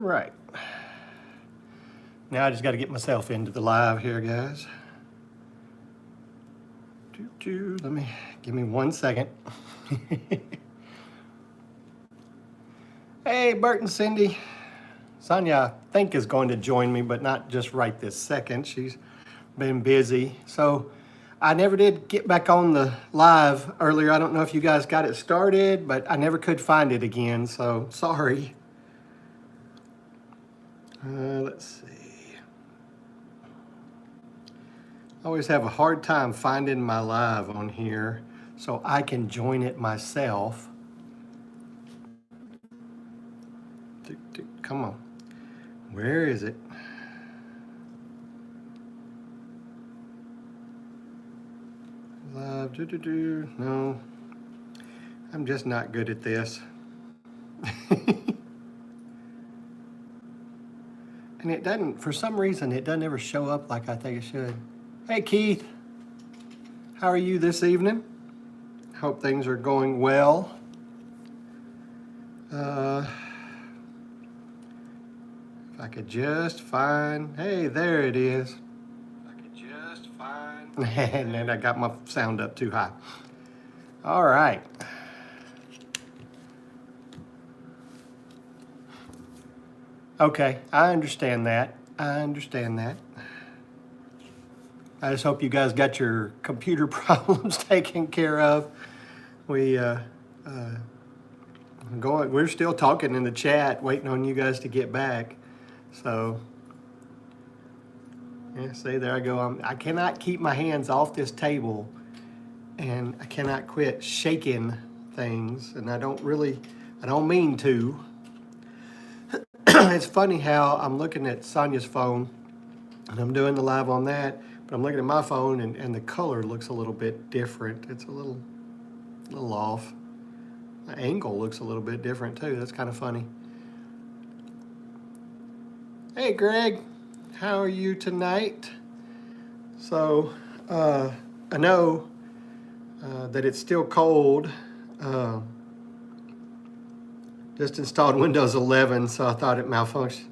Right. Now I just got to get myself into the live here, guys. Give me 1 second. Hey, Bert and Cindy. Sonia, I think, is going to join me, but not just right this second. She's been busy. So I never did get back on the live earlier. I don't know if you guys got it started, but I never could find it again, so sorry. Let's see. I always have a hard time finding my live on here so I can join it myself. Come on. Where is it? Live, no. I'm just not good at this. And it doesn't, for some reason, it doesn't ever show up like I think it should. Hey, Keith. How are you this evening? Hope things are going well. If I could just find, hey, there it is. If I could just find. And then I got my sound up too high. All right. Okay, I understand that. I just hope you guys got your computer problems taken care of. We're still talking in the chat, waiting on you guys to get back. So, yeah, see, there I go. I cannot keep my hands off this table, and I cannot quit shaking things, and I don't mean to. It's funny how I'm looking at Sonia's phone, and I'm doing the live on that, but I'm looking at my phone, and the color looks a little bit different. It's a little off. The angle looks a little bit different too. That's kind of funny. Hey, Greg, how are you tonight? So, I know that it's still cold. Just installed Windows 11, so I thought it malfunctioned.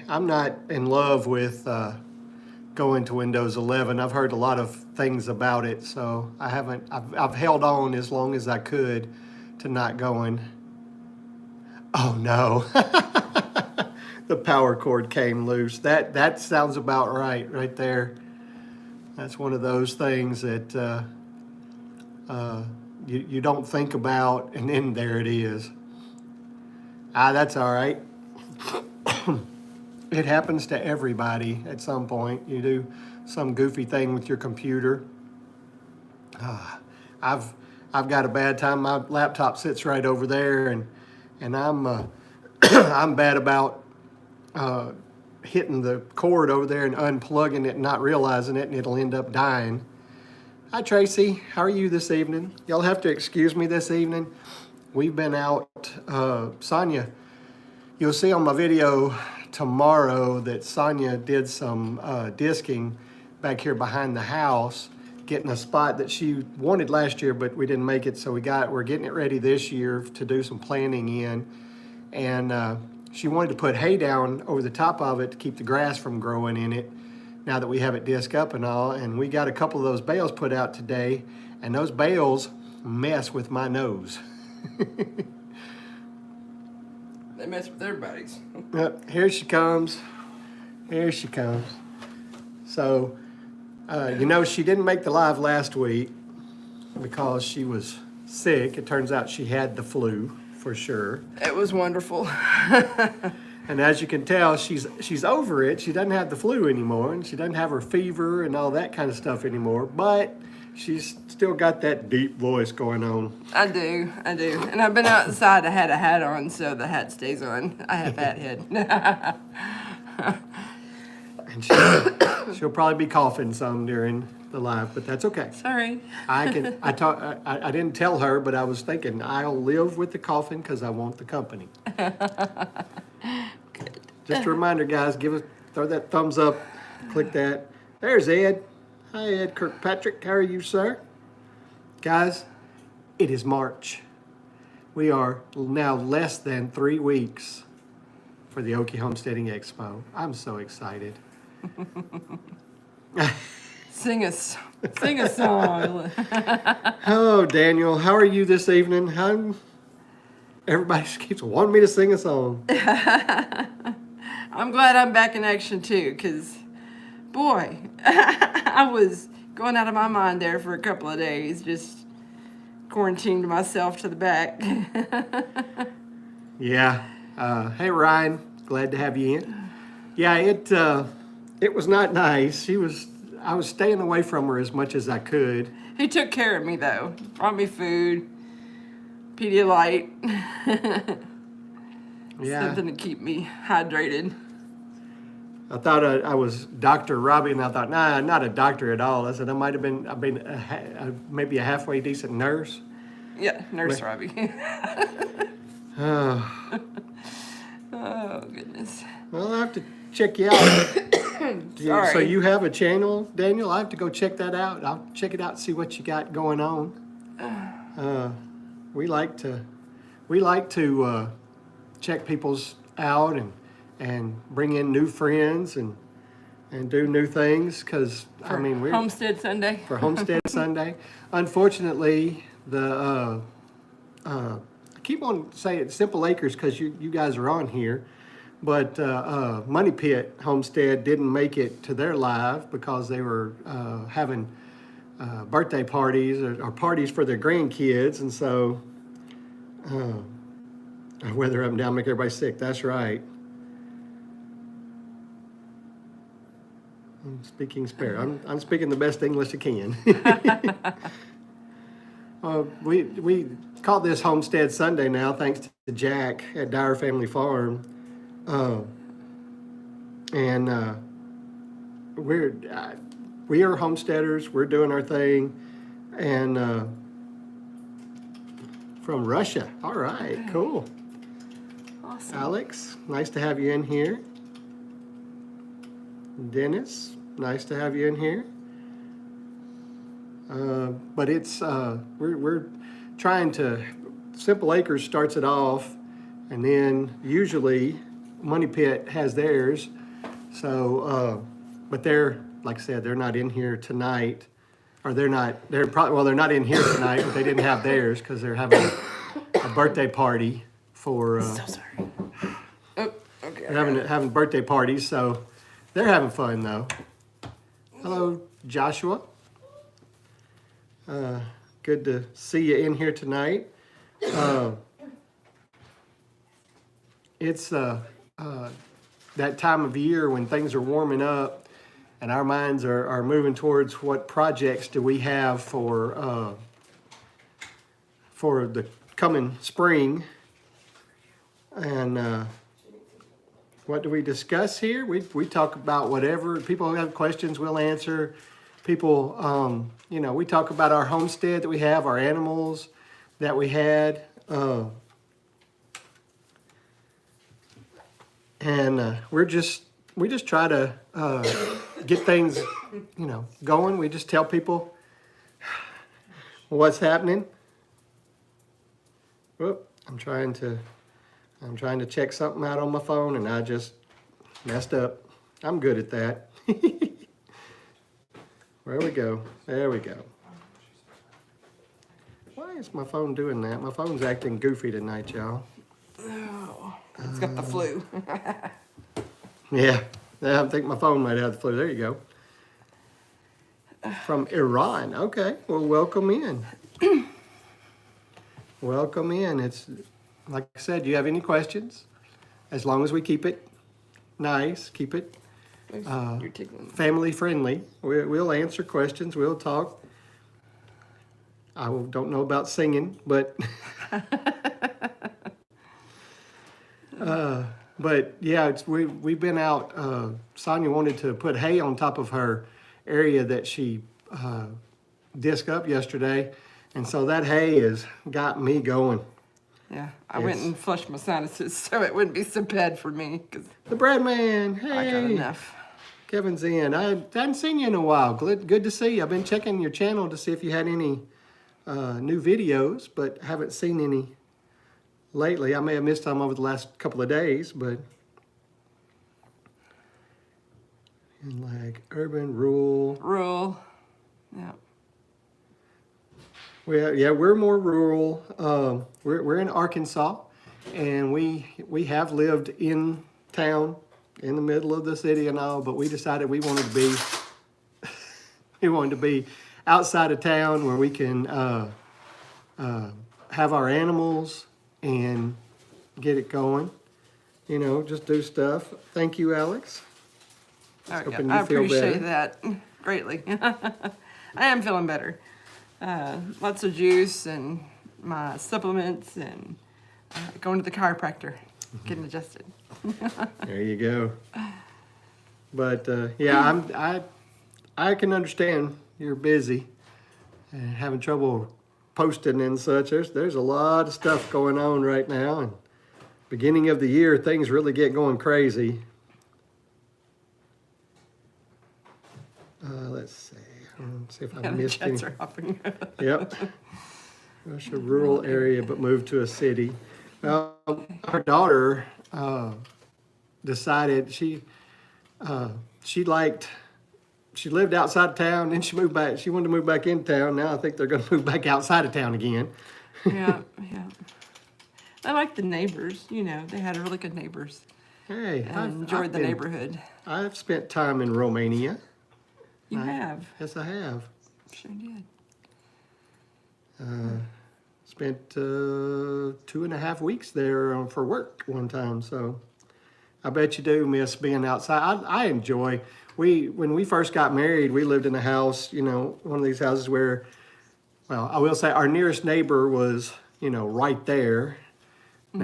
I'm not in love with going to Windows 11. I've heard a lot of things about it, so I've held on as long as I could to not going. Oh no. The power cord came loose. That sounds about right there. That's one of those things that you don't think about, and then there it is. That's all right. It happens to everybody at some point. You do some goofy thing with your computer. I've got a bad time. My laptop sits right over there, and I'm I'm bad about hitting the cord over there and unplugging it and not realizing it, and it'll end up dying. Hi, Tracy. How are you this evening? Y'all have to excuse me this evening. We've been out. Sonia, you'll see on my video tomorrow that Sonia did some disking back here behind the house, getting a spot that she wanted last year, but we didn't make it, so we're getting it ready this year to do some planting in. And she wanted to put hay down over the top of it to keep the grass from growing in it now that we have it disc up and all. And we got a couple of those bales put out today, and those bales mess with my nose. They mess with everybody's. Yep, here she comes. Here she comes. So, she didn't make the live last week because she was sick. It turns out she had the flu for sure. It was wonderful. And as you can tell, she's over it. She doesn't have the flu anymore, and she doesn't have her fever and all that kind of stuff anymore. But she's still got that deep voice going on. I do. And I've been outside. I had a hat on, so the hat stays on. I have hat head. And she'll probably be coughing some during the live, but that's okay. Sorry. I didn't tell her, but I was thinking I'll live with the coughing because I want the company. Good. Just a reminder, guys, throw that thumbs up, click that. There's Ed. Hi, Ed Kirkpatrick. How are you, sir? Guys, it is March. We are now less than 3 weeks for the Okie Homesteading Expo. I'm so excited. Sing a song. Oh, Daniel, how are you this evening? Everybody keeps wanting me to sing a song. I'm glad I'm back in action too, because, boy, I was going out of my mind there for a couple of days, just quarantined myself to the back. Yeah. Hey, Ryan, glad to have you in. Yeah, it was not nice. I was staying away from her as much as I could. He took care of me, though. Brought me food, Pedialyte, Yeah. something to keep me hydrated. I thought I was Dr. Robbie, and I thought, nah, not a doctor at all. I said I've been maybe a halfway decent nurse. Yeah, Nurse Robbie. Oh, Oh, goodness. well, I have to check you out. So Sorry. you have a channel, Daniel? I have to go check that out. I'll check it out and see what you got going on. We like to check people's out and bring in new friends and do new things because we're Homestead Sunday. for Homestead Sunday. Unfortunately, I keep on saying Simple Acres because you guys are on here, but Money Pit Homestead didn't make it to their live because they were having birthday parties or parties for their grandkids, and so weather up and down make everybody sick. That's right. I'm speaking spare. I'm speaking the best English I can. We call this Homestead Sunday now, thanks to Jack at Dyer Family Farm, and we are homesteaders. We're doing our thing, and from Russia. All right, cool. Awesome. Alex, nice to have you in here. Dennis, nice to have you in here. But it's we're trying to. Simple Acres starts it off, and then usually Money Pit has theirs. So, but they're like I said, they're not in here tonight, or they're not. They're probably they're not in here tonight, but they didn't have theirs because they're having a birthday party for. So sorry. Oh, okay. They're having birthday parties, so they're having fun though. Hello, Joshua. Good to see you in here tonight. It's that time of year when things are warming up and our minds are moving towards what projects do we have for the coming spring. And what do we discuss here? We talk about whatever. People have questions, we'll answer. People, we talk about our homestead that we have, our animals that we had. And we just try to get things, going. We just tell people what's happening. Whoop, I'm trying to check something out on my phone and I just messed up. I'm good at that. There we go. There we go. Why is my phone doing that? My phone's acting goofy tonight, y'all. Oh, it's got the flu. Yeah, I think my phone might have the flu. There you go. From Iran. Okay, well, welcome in. Welcome in. It's like I said, do you have any questions? As long as we keep it nice, keep it You're tickling. family friendly. We'll answer questions. We'll talk. I don't know about singing, but but yeah, we've been out. Sonia wanted to put hay on top of her area that she disc up yesterday, and so that hay has got me going. Yeah, I went and flushed my sinuses so it wouldn't be so bad for me because The Brad Man, hey. I got enough. Kevin's in. I hadn't seen you in a while. Good to see you. I've been checking your channel to see if you had any new videos, but haven't seen any lately. I may have missed some over the last couple of days, but And like urban, rural. Rural. Yeah. We're more rural. We're in Arkansas, and we have lived in town, in the middle of the city and all. But we decided we wanted to be outside of town where we can have our animals and get it going. You know, just do stuff. Thank you, Alex. Oh, yeah. Hoping you I feel appreciate better. that greatly. I am feeling better. Lots of juice and my supplements and going to the chiropractor, getting adjusted. There you go. But yeah, I can understand you're busy and having trouble posting and such. There's a lot of stuff going on right now, and beginning of the year things really get going crazy. Let's see. Let's see if I Yeah, the missed any. jets are hopping. Yep. Rush a rural area, but moved to a city. Well, our daughter decided she lived outside of town, then she moved back. She wanted to move back in town. Now I think they're going to move back outside of town again. Yeah, yeah. I like the neighbors, you know, they had really good neighbors. Hey, I enjoyed the neighborhood. I've spent time in Romania. You have. Yes, I have. Sure did. Spent 2.5 weeks there for work one time. So I bet you do miss being outside. I enjoy. When we first got married, we lived in a house, you know, one of these houses where, well, I will say our nearest neighbor was, you know, right there.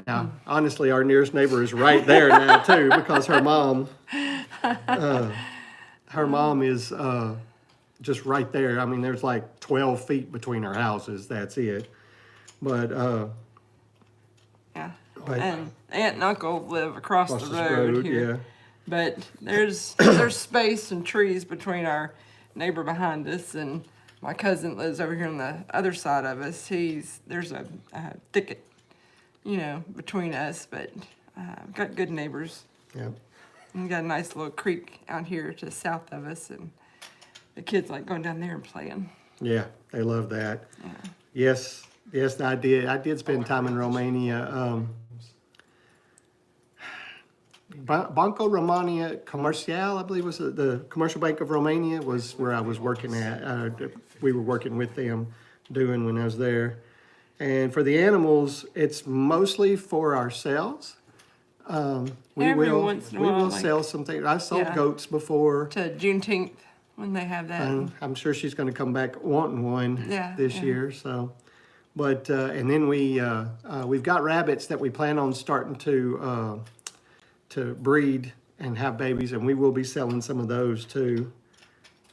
Now, honestly, our nearest neighbor is right there now too, because her mom is just right there. I mean, there's like 12 feet between our houses. That's it. But Yeah. But- And aunt and uncle live across the this road here. yeah. But there's space and trees between our neighbor behind us, and my cousin lives over here on the other side of us. There's a thicket, you know, between us, but got good neighbors. Yeah. And we got a nice little creek out here to the south of us, and the kids like going down there and playing. Yeah, they love that. Yeah. Yes, I did. I did spend time in Romania. Banco Romania Comercial, I believe was the commercial bank of Romania, was where I was working at. We were working with them doing when I was there. And for the animals, it's mostly for ourselves. Every once in a we while, will like- sell some things. I've sold Yeah. goats before. To Juneteenth when they have that. And I'm sure she's going to come back wanting one this Yeah. year. So, but and then we've got rabbits that we plan on starting to breed and have babies, and we will be selling some of those too.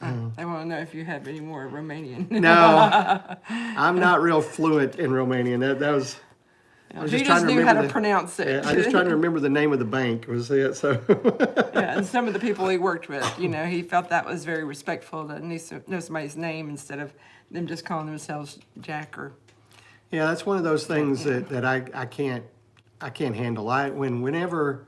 I want to know if you have any more Romanian. No, I'm not real fluent in Romanian. That was. I was He just trying just to knew how remember to pronounce it. Yeah, I just trying to remember the name of the bank was it. So. Yeah, and some of the people he worked with, you know, he felt that was very respectful to know somebody's name instead of them just calling themselves Jack or. Yeah, that's one of those things that I can't handle. Whenever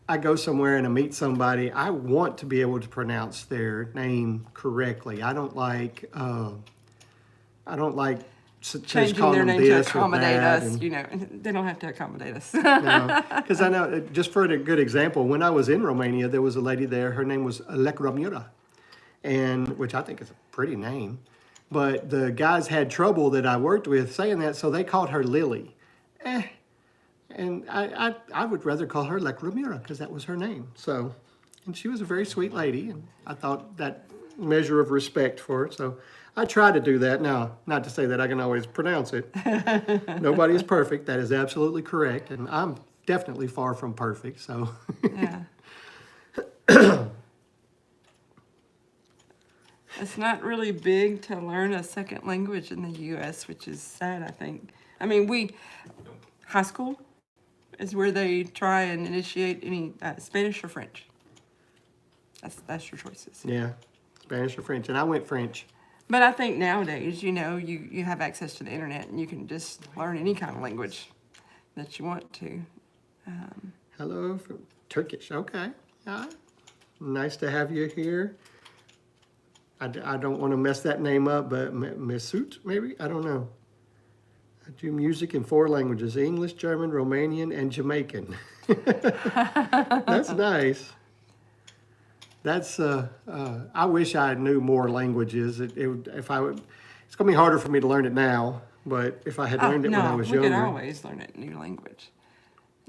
I go somewhere and I meet somebody, I want to be able to pronounce their name correctly. I don't like just Changing calling their them name to this or accommodate that, us, and- you know, they don't have to accommodate us. No, because I know, just for a good example, when I was in Romania, there was a lady there. Her name was Lecramura, and which I think is a pretty name. But the guys had trouble that I worked with saying that, so they called her Lily. And I would rather call her Lecramura because that was her name. So, and she was a very sweet lady, and I thought that measure of respect for her. So I try to do that. Now, not to say that I can always pronounce it. Nobody is perfect. That is absolutely correct. And I'm definitely far from perfect. So, Yeah. It's not really big to learn a second language in the U.S., which is sad, I think. I mean, high school is where they try and initiate any Spanish or French. That's your choices. yeah, Spanish or French. And I went French. But I think nowadays, you know, you have access to the internet and you can just learn any kind of language that you want to. Hello from Turkish. Okay. nice to have you here. I don't want to mess that name up, but Mesut, maybe? I don't know. I do music in 4 languages, English, German, Romanian, and Jamaican. That's nice. That's, I wish I knew more languages. It's going to be harder for me to learn it now, but if I had learned it when I was we could younger. always learn a new language.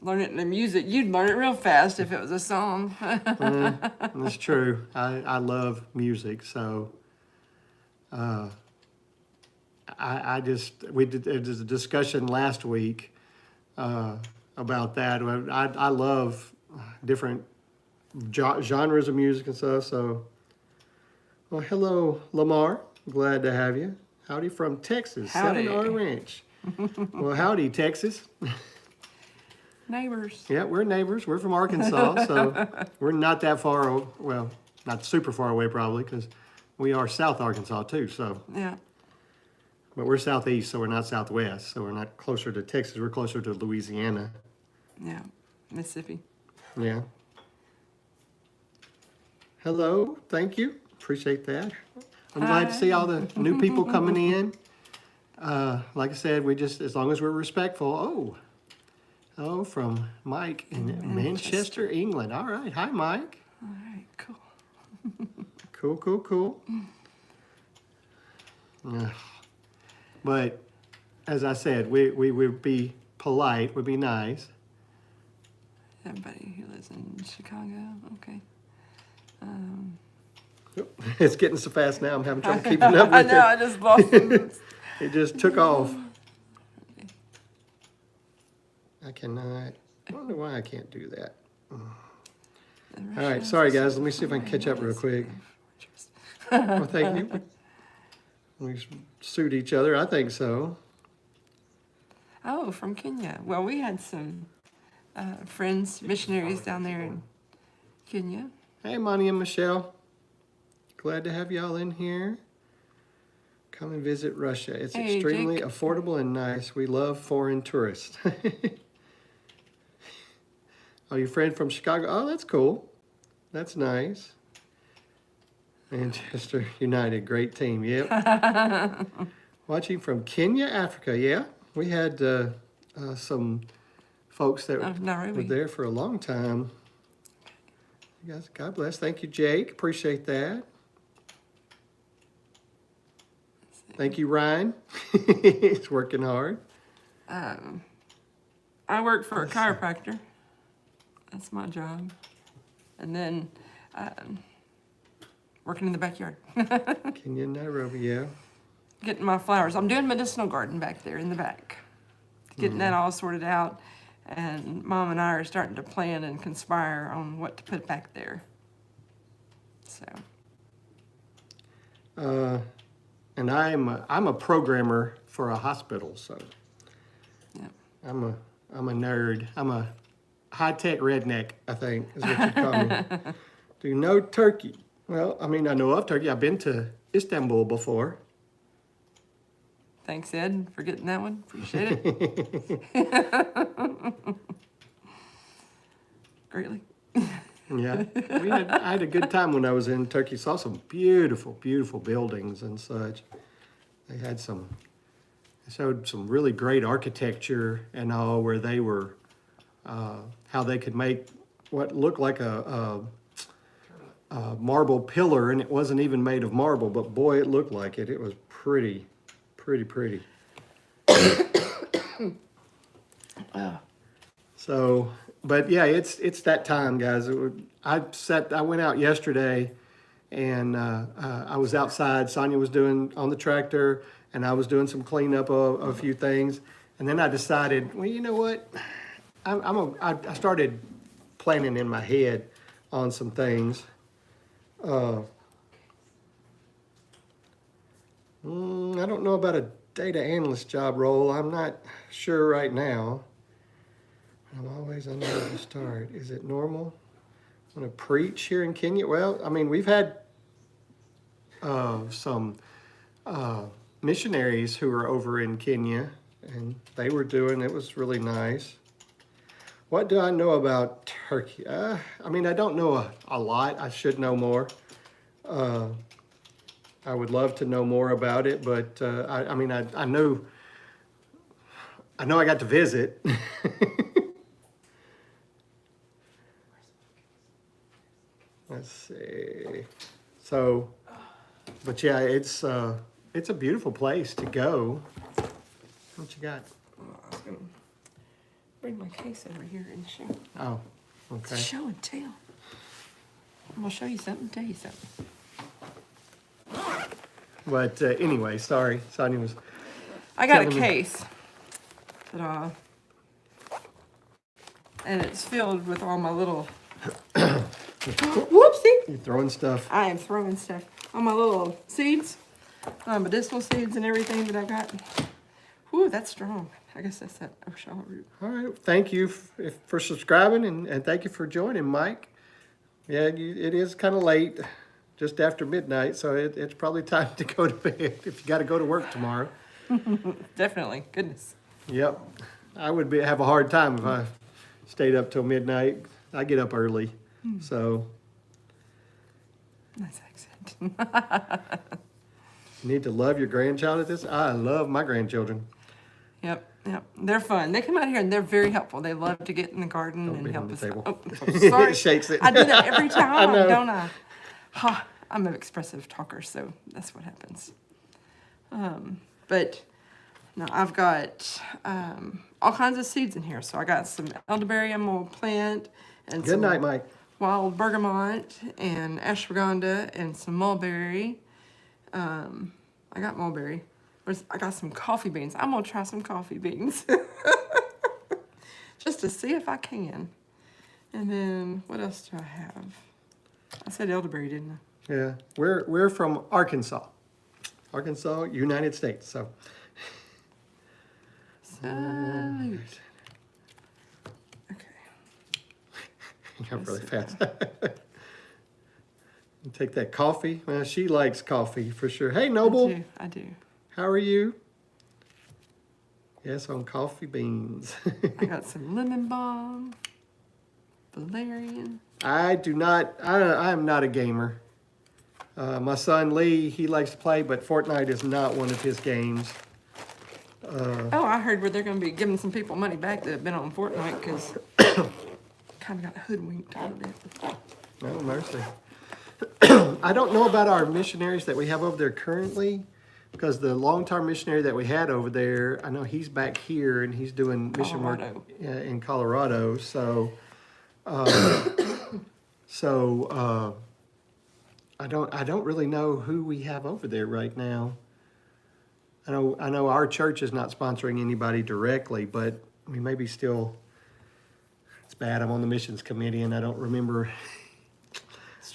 Learn it in the music. You'd learn it real fast if it was a song. That's true. I love music, so we did, there was a discussion last week about that. I love different genres of music and stuff, so. Well, hello, Lamar. Glad to have you. Howdy from Texas, Howdy. 7R Ranch. Well, howdy, Texas. Neighbors. Yeah, we're neighbors. We're from Arkansas, so we're not that far, well, not super far away probably, because we are South Arkansas too, so. Yeah. But we're southeast, so we're not southwest, so we're not closer to Texas, we're closer to Louisiana. Yeah. Mississippi. Yeah. Hello, thank you, appreciate that. I'm glad to see all the new people coming in. Like I said, we just, as long as we're respectful, oh, from Mike in Manchester, England. All right, hi, Mike. All right, cool. Cool. But as I said, we would be polite, would be nice. Everybody who lives in Chicago, okay. It's getting so fast now, I'm having trouble keeping up I with know, I just lost them. it. It just took off. I cannot, I don't know why I can't do that. All right, sorry guys, let me see if I can catch up real quick. Well, thank you. We suit each other, I think so. Oh, from Kenya. Well, we had some friends, missionaries down there in Kenya. Hey, Monty and Michelle. Glad to have y'all in here. Come and visit Russia. It's Hey, extremely Jake. affordable and nice. We love foreign tourists. Oh, your friend from Chicago? Oh, that's cool. That's nice. Manchester United, great team. Yep. Watching from Kenya, Africa. Yeah, we had some folks that were Nairobi. there for a long time. You guys, God bless. Thank you, Jake. Appreciate that. Thank you, Ryan. He's working hard. I work for a chiropractor. That's my job. And then working in the backyard. Kenya, Nairobi, yeah. Getting my flowers. I'm doing medicinal garden back there in the back. Getting that all sorted out. And Mom and I are starting to plan and conspire on what to put back there. So. And I'm a programmer for a hospital, so Yeah. I'm a nerd. I'm a high-tech redneck, I think, is what you call me. Do you know Turkey? Well, I mean, I know of Turkey. I've been to Istanbul before. Thanks, Ed, for getting that one. Appreciate it. Greatly. Yeah, I had a good time when I was in Turkey. Saw some beautiful, beautiful buildings and such. They showed some really great architecture and all, where they were, how they could make what looked like a marble pillar, and it wasn't even made of marble, but boy, it looked like it. It was pretty. So, but yeah, it's that time, guys. I went out yesterday, and I was outside. Sonia was doing on the tractor, and I was doing some cleanup of a few things. And then I decided, well, you know what? I started planning in my head on some things. I don't know about a data analyst job role. I'm not sure right now. I'm always unable to start. Is it normal? I'm going to preach here in Kenya. Well, I mean, we've had some missionaries who were over in Kenya, and they were doing, it was really nice. What do I know about turkey? I mean, I don't know a lot. I should know more. I would love to know more about it, but I mean, I know I got to visit. Let's see. So, but yeah, it's a beautiful place to go. What you got? I was gonna bring my case over here and show. Oh, It's okay. show and tell. I'm gonna show you something, tell you something. But anyway, sorry, Sonia was. I got a telling me- case that and it's filled with all my little whoopsie. You're throwing stuff. I am throwing stuff. All my little seeds, medicinal seeds and everything that I got. Whew, that's strong. I guess that's that Oshawa root. All right. Thank you for subscribing and thank you for joining, Mike. Yeah, it is kind of late, just after midnight, so it's probably time to go to bed if you got to go to work tomorrow. Definitely. Goodness. Yep. I would have a hard time if I stayed up till midnight. I get up early, so Nice accent. you need to love your grandchild at this. I love my grandchildren. Yep. They're fun. They come out here and they're very helpful. They love to get in the garden Don't and beat help on the us. table. Oh, I'm so sorry. It shakes it. I do that every time, know. don't I? Ha, I'm an expressive talker, so that's what happens. But no, I've got all kinds of seeds in here. So I got some elderberry I'm gonna plant, and Good some night, Mike. wild bergamot and ashwagandha and some mulberry. I got mulberry. I got some coffee beans. I'm gonna try some coffee beans just to see if I can. And then what else do I have? I said elderberry, didn't I? Yeah, we're from Arkansas, United States. So Salute. Okay. you got really fast. You take that coffee. Well, she likes coffee for sure. Hey, Noble, I do. how are you? Yes, on coffee beans. I got some lemon balm, valerian. I am not a gamer. My son Lee, he likes to play, but Fortnite is not one of his games. Oh, I heard where they're going to be giving some people money back that have been on Fortnite because kind of got hoodwinked a little bit. No mercy. I don't know about our missionaries that we have over there currently, because the long-term missionary that we had over there, I know he's back here and he's doing mission work Colorado. in Colorado. So, I don't really know who we have over there right now. I know our church is not sponsoring anybody directly, but we maybe still. It's bad. I'm on the missions committee and I don't remember.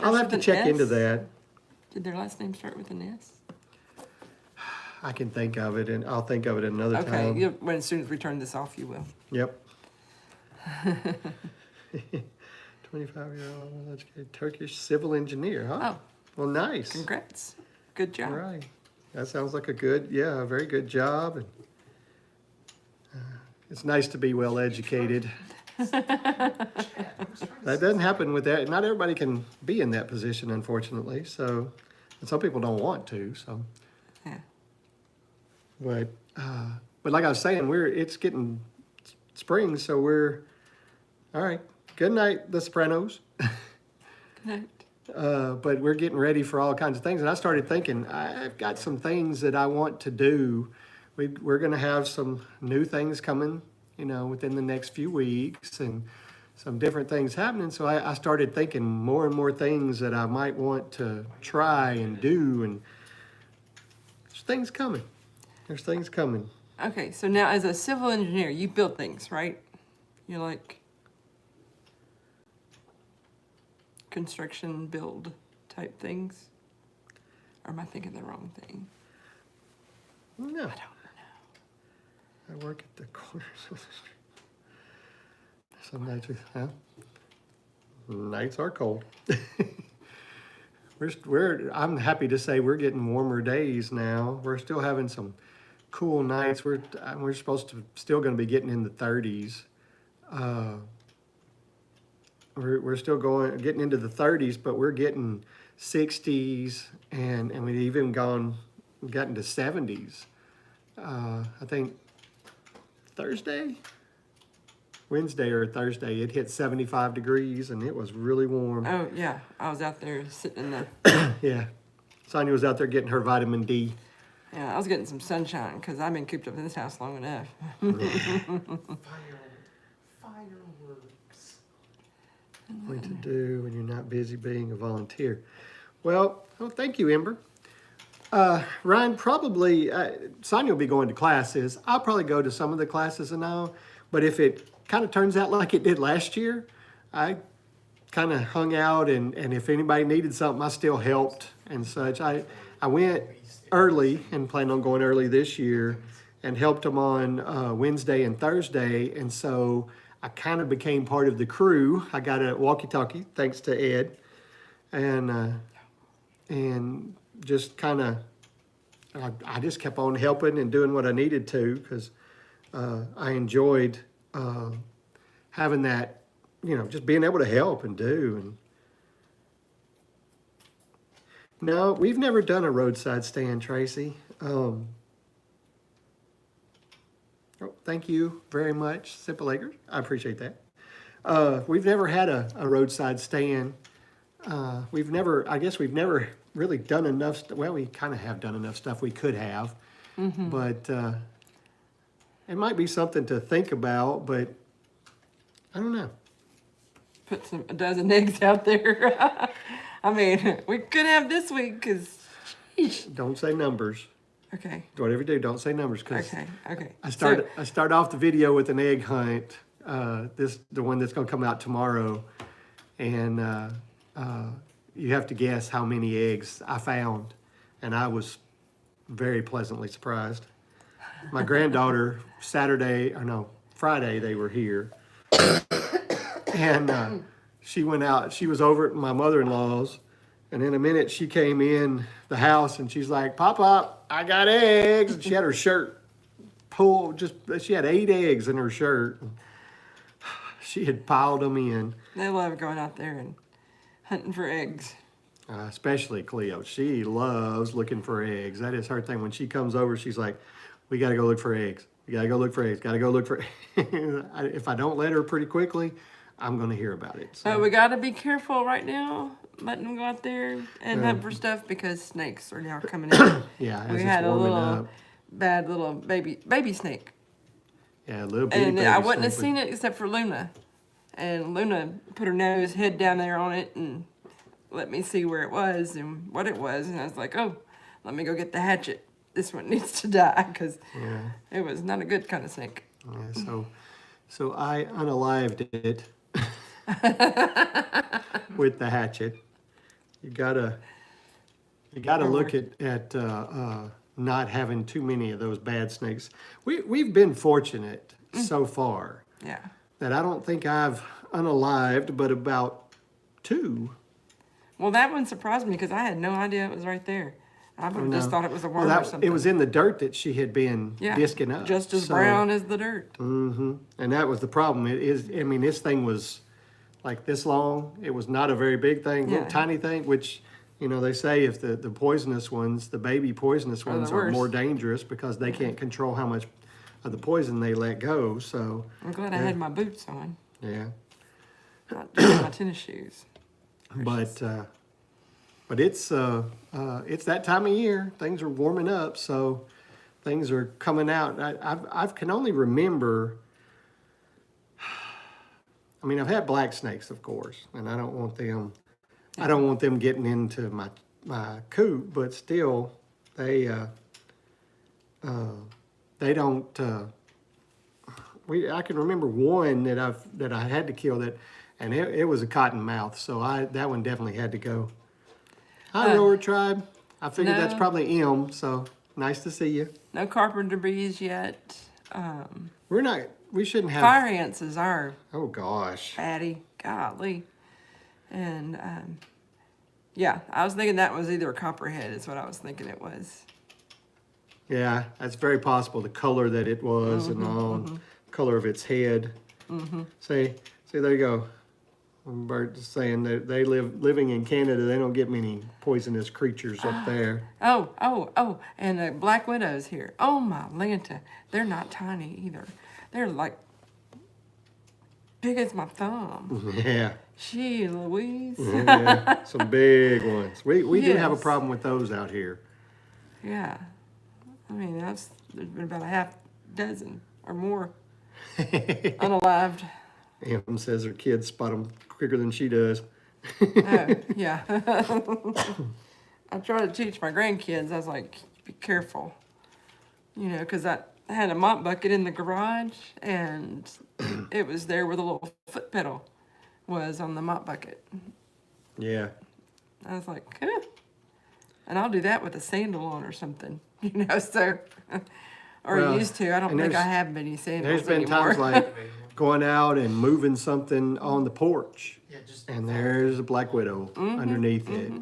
I'll have to check into that. Did their last name start with an S? I can think of it, and I'll think of it another Okay, time. when as soon as we turn this off, you will. Yep. 25-year-old educated Turkish civil engineer, huh? Oh, Well, nice. congrats. Good job. All right. That sounds like a very good job. And it's nice to be well educated. That doesn't happen with that. Not everybody can be in that position, unfortunately. So, and some people don't want to. So, Yeah. but like I was saying, it's getting spring, so we're all right. Good night, the Sopranos. Good night. But we're getting ready for all kinds of things. And I started thinking, I've got some things that I want to do. We're going to have some new things coming, within the next few weeks and some different things happening. So I started thinking more and more things that I might want to try and do. And there's things coming. Okay, so now as a civil engineer, you build things, right? You're like construction build type things? Or am I thinking the wrong thing? No. I don't know. I work at the corners of the street. Some nights, nights are cold. I'm happy to say we're getting warmer days now. We're still having some cool nights. We're still going to be getting in the 30s. we're still getting into the 30s, but we're getting 60s, and we've even gotten to 70s. I think Wednesday or Thursday, it hit 75 degrees, and it was really warm. Oh, yeah. I was out there sitting in the, Yeah. Sonia was out there getting her vitamin D. yeah, I was getting some sunshine because I've been cooped up in this house long enough. Fireworks. What to do when you're not busy being a volunteer. Well, thank you, Ember. Ryan, probably, Sonia will be going to classes. I'll probably go to some of the classes and all, but if it kind of turns out like it did last year, I kind of hung out, and if anybody needed something, I still helped and such. I went early and planned on going early this year and helped them on Wednesday and Thursday, and so I kind of became part of the crew. I got a walkie-talkie, thanks to Ed, and just kind of, I just kept on helping and doing what I needed to, because I enjoyed having that, just being able to help and do. And no, we've never done a roadside stand, Tracy. Oh, thank you very much, Simple Acres. I appreciate that. We've never had a roadside stand. We've never really done enough. Well, we kind of have done enough stuff we could have, but it might be something to think about. But I don't know. Put a dozen eggs out there. I mean, we could have this week because. Don't say numbers. Okay. Whatever you do, don't say numbers. Okay. I start off the video with an egg hunt. The one that's going to come out tomorrow, and you have to guess how many eggs I found, and I was very pleasantly surprised. My granddaughter, Friday they were here, and she went out. She was over at my mother-in-law's, and in a minute she came in the house and she's like, "Pop, I got eggs," and she had her shirt pulled. She had 8 eggs in her shirt. She had piled them in. They love going out there and hunting for eggs. Especially Cleo. She loves looking for eggs. That is her thing. When she comes over, she's like, "We got to go look for eggs. We got to go look for eggs. Got to go look for eggs." If I don't let her pretty quickly, I'm going to hear about it. So. We got to be careful right now, letting them go out there and hunt for stuff, because snakes are now coming in. Yeah, as we it's had a warming little up. bad little baby snake. Yeah, a little And baby I wouldn't have snake, seen it except for Luna. And Luna put her head down there on it and let me see where it was and what it was. And I was like, oh, let me go get the hatchet. This one needs to die, because it was not a good kind of snake. Yeah, so I unalived it with the hatchet. You gotta look at not having too many of those bad snakes. We've been fortunate so far. Yeah. That I don't think I've unalived, but about 2. Well, that one surprised me because I had no idea it was right there. I would have just thought it was a worm or something. It was in the dirt that she had been disking up. Just as brown as the dirt. Mm-hmm. And that was the problem. This thing was like this long. It was not a very big thing, little tiny thing, which, they say if the poisonous ones, the baby poisonous ones are more dangerous because they can't control how much of the poison they let go. So I'm glad I had my boots on. Yeah. Not just my tennis shoes. But it's that time of year. Things are warming up, so things are coming out. I can only remember. I've had black snakes, of course, and I don't want them. I don't want them getting into my coop. But still, they don't. I can remember one that I had to kill and it was a cottonmouth, so that one definitely had to go. Hi, Rower Tribe. I figured that's probably M. So nice to see you. No carpenter bees yet. We shouldn't have fire ants is our. Oh gosh. Fatty, golly, and I was thinking that was either a copperhead. Is what I was thinking it was. Yeah, that's very possible. The color that it was and all, color of its head. See, there you go. Bert's saying that they living in Canada, they don't get many poisonous creatures up there. Oh, and the black widows here. Oh my Lanta, they're not tiny either. They're like big as my thumb. Yeah. Gee Louise. Yeah, some big ones. We do have a Yes. problem with those out here. Yeah. I mean, there's been about a half dozen or more unalived. Em says her kids spot them quicker than she does. Oh, yeah. I try to teach my grandkids, I was like, be careful. You know, because I had a mop bucket in the garage, and it was there where the little foot pedal was on the mop bucket. Yeah. I was like, huh. And I'll do that with a sandal on or something, you know, so, or Well, used to. I don't and think I there's- have many sandals There's been anymore. times like going out and moving something on the porch, Yeah, just and there's a black widow underneath it.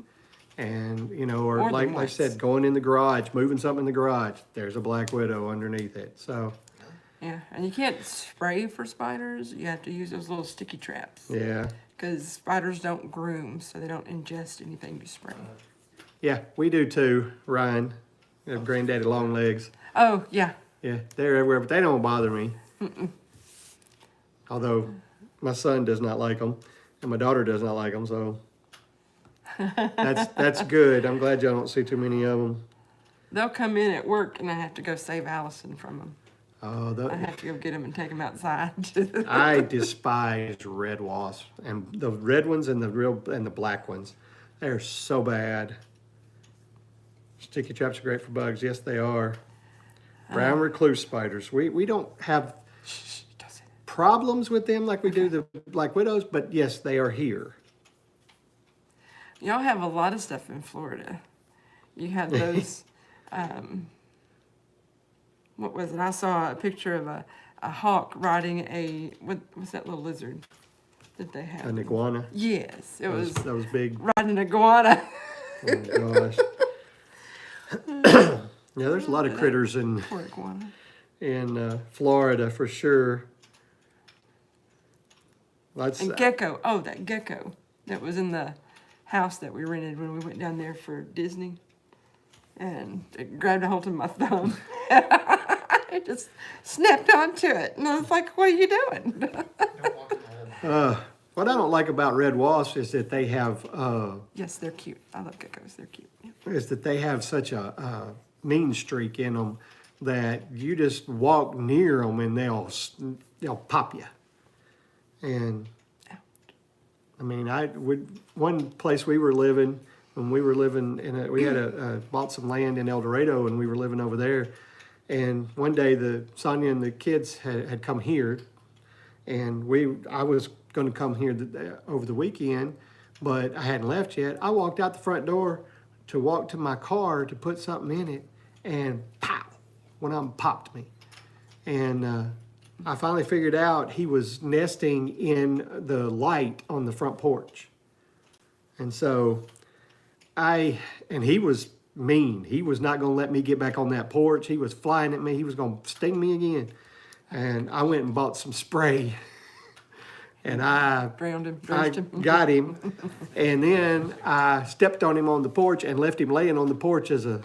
And, you know, or More than like I once. said, going in the garage, moving something in the garage, there's a black widow underneath it. So, Yeah, and you can't spray for spiders. You have to use those little sticky traps. yeah. Because spiders don't groom, so they don't ingest anything you spray. Yeah, we do too, Ryan. We have granddaddy long legs. Oh, yeah. Yeah, they're everywhere, but they don't bother me. Although my son does not like them, and my daughter does not like them, so that's good. I'm glad y'all don't see too many of them. They'll come in at work, and I have to go save Allison from them. Oh, I have to go get them and take them outside. I despise red wasps, and the red ones and the black ones. They're so bad. Sticky traps are great for bugs. Yes, they are. Brown recluse spiders. We don't have problems with them like we do the black widows, but yes, they are here. Y'all have a lot of stuff in Florida. You have those, what was it? I saw a picture of a hawk riding what's that little lizard that they have? An iguana. Yes, it was That was big. riding an iguana. Oh gosh. Yeah, there's a lot of critters Poor iguana. in Florida for sure. That's And gecko. Oh, that gecko that was in the house that we rented when we went down there for Disney. And it grabbed a hold of my thumb. I just snapped onto it. And I was like, what are you doing? don't walk in the hole. what I don't like about red wasps is that they have Yes, they're cute. I love geckos. They're cute. Yeah. such a mean streak in them that you just walk near them and they'll pop you. And I mean, one place we were living when we were living we had bought some land in El Dorado and we were living over there. And one day Sonia and the kids had come here, and I was going to come here over the weekend, but I hadn't left yet. I walked out the front door to walk to my car to put something in it, and pow, one of them popped me. And I finally figured out he was nesting in the light on the front porch. And so and he was mean. He was not going to let me get back on that porch. He was flying at me. He was going to sting me again. And I went and bought some spray. And I Drowned him. I Drenched him. got him, and then I stepped on him on the porch and left him laying on the porch as a